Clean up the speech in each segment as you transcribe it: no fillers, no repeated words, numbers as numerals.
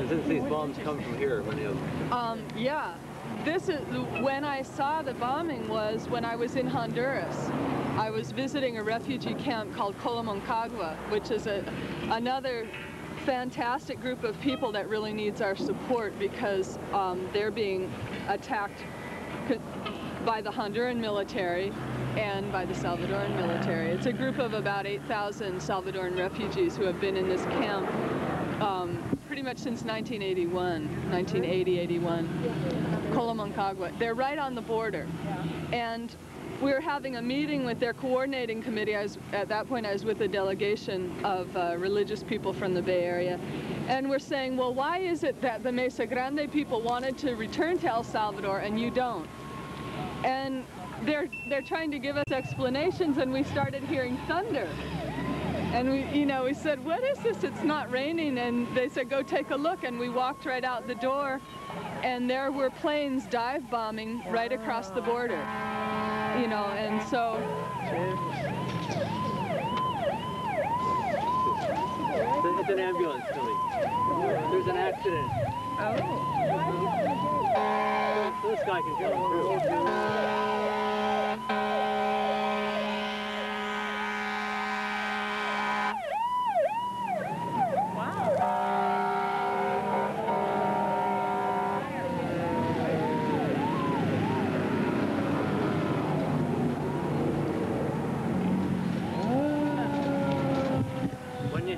Since these bombs come from here, many of them. Yeah. This is when I saw the bombing was when I was in Honduras. I was visiting a refugee camp called Coplan, which is another fantastic group of people that really needs our support because they're being attacked by the Honduran military and by the Salvadoran military. It's a group of about 8,000 Salvadoran refugees who have been in this camp pretty much since 1980, 81. Coplan. They're right on the border. And we were having a meeting with their coordinating committee. At that point, I was with a delegation of religious people from the Bay Area. And we're saying, well, why is it that the Mesa Grande people wanted to return to El Salvador and you don't? And they're trying to give us explanations, and we started hearing thunder. And we said, what is this? It's not raining. And they said, go take a look. And we walked right out the door, and there were planes dive bombing right across the border. And so. It's an ambulance coming. There's an accident. Oh. So this guy can go through.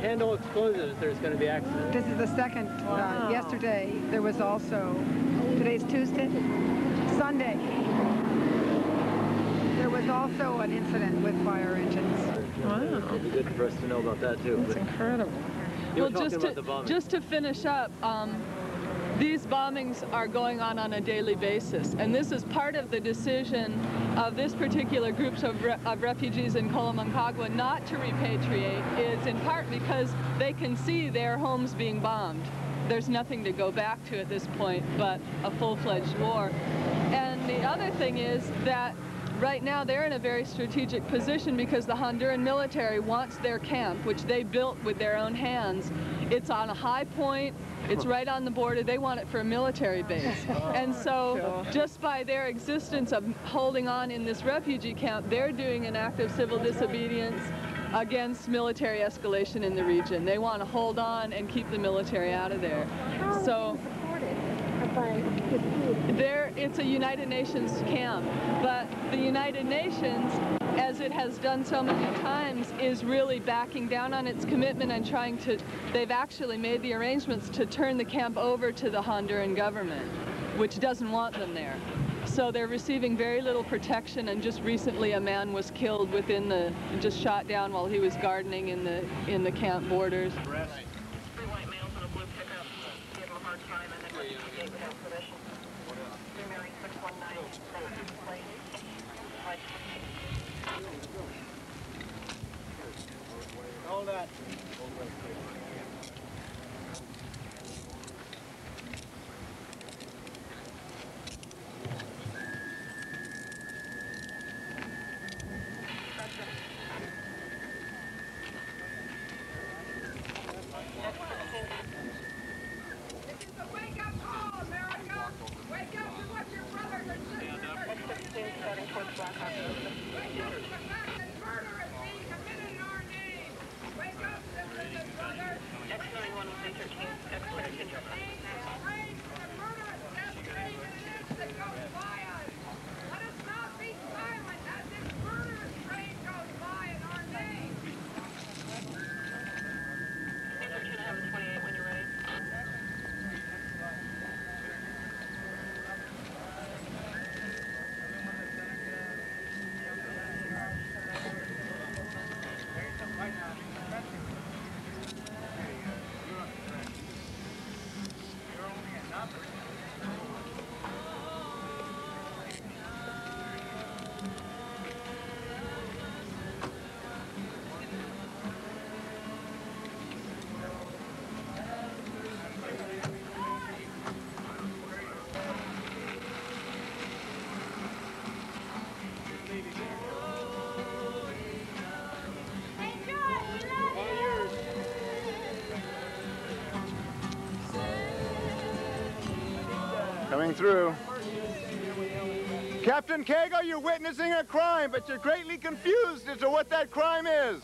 Handle explosives, there's going to be accidents. This is the second. Wow. Yesterday, there was also, today's Tuesday? Sunday. There was also an incident with fire engines. Wow. It'd be good for us to know about that too. That's incredible. Well, just to finish up, these bombings are going on a daily basis, and this is part of the decision of this particular group of refugees in Coplan not to repatriate is in part because they can see their homes being bombed. There's nothing to go back to at this point but a full-fledged war. And the other thing is that right now they're in a very strategic position because the Honduran military wants their camp, which they built with their own hands. It's on a high point. It's right on the border. They want it for a military base. And so just by their existence of holding on in this refugee camp, they're doing an act of civil disobedience against military escalation in the region. They want to hold on and keep the military out of there. So it's a United Nations camp, but the United Nations, as it has done so many times, is really backing down on its commitment and trying to, they've actually made the arrangements to turn the camp over to the Honduran government, which doesn't want them there. So they're receiving very little protection, and just recently a man was killed just shot down while he was gardening in the camp borders. Hold that. Coming through. Captain Kago, you're witnessing a crime, but you're greatly confused as to what that crime is.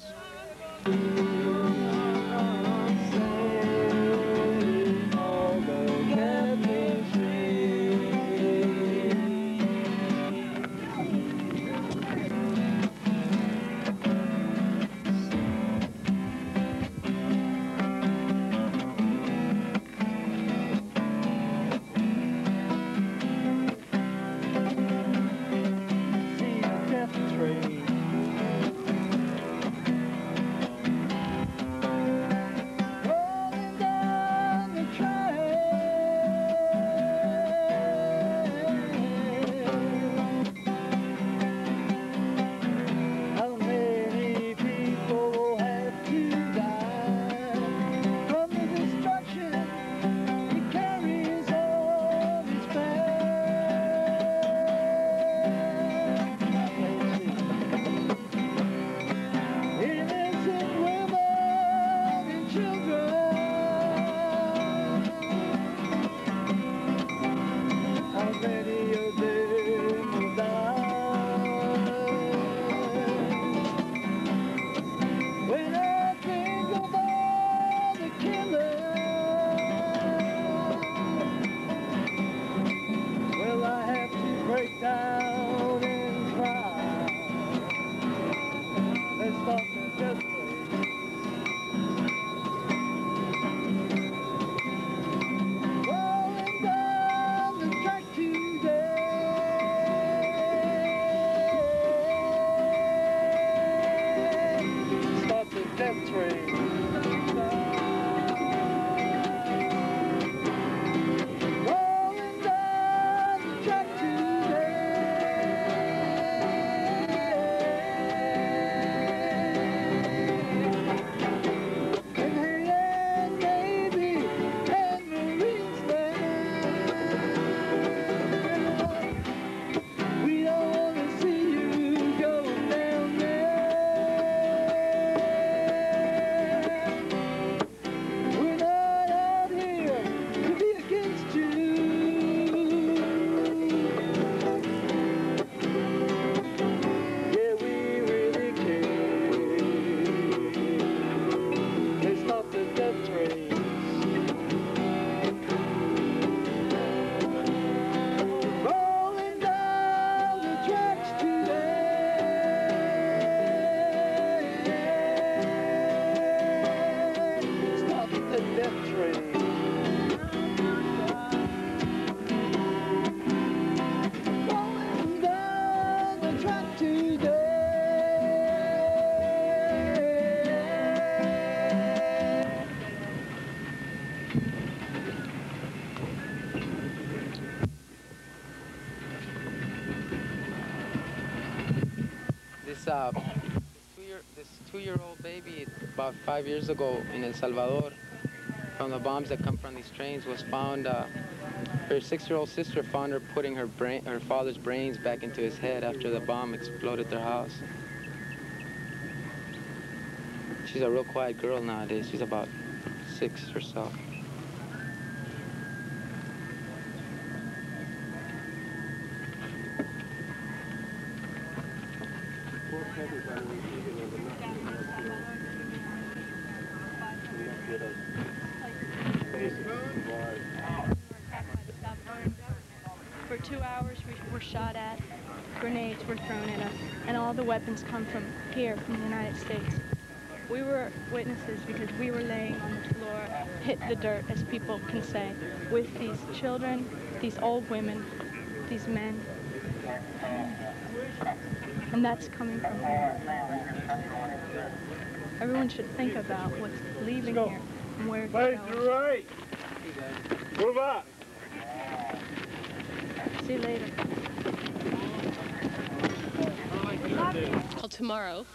This two-year-old baby about 5 years ago in El Salvador, from the bombs that come from these trains, was found. Her 6-year-old sister found her putting her father's brains back into his head after the bomb exploded their house. She's a real quiet girl nowadays. She's about 6 or so. For 2 hours we were shot at, grenades were thrown at us, and all the weapons come from here, from the United States. We were witnesses because we were laying on the floor, hit the dirt, as people can say, with these children, these old women, these men. And that's coming from here. Everyone should think about what's leaving here and where it's going. Right. Move up. See you later. Called Tomorrow.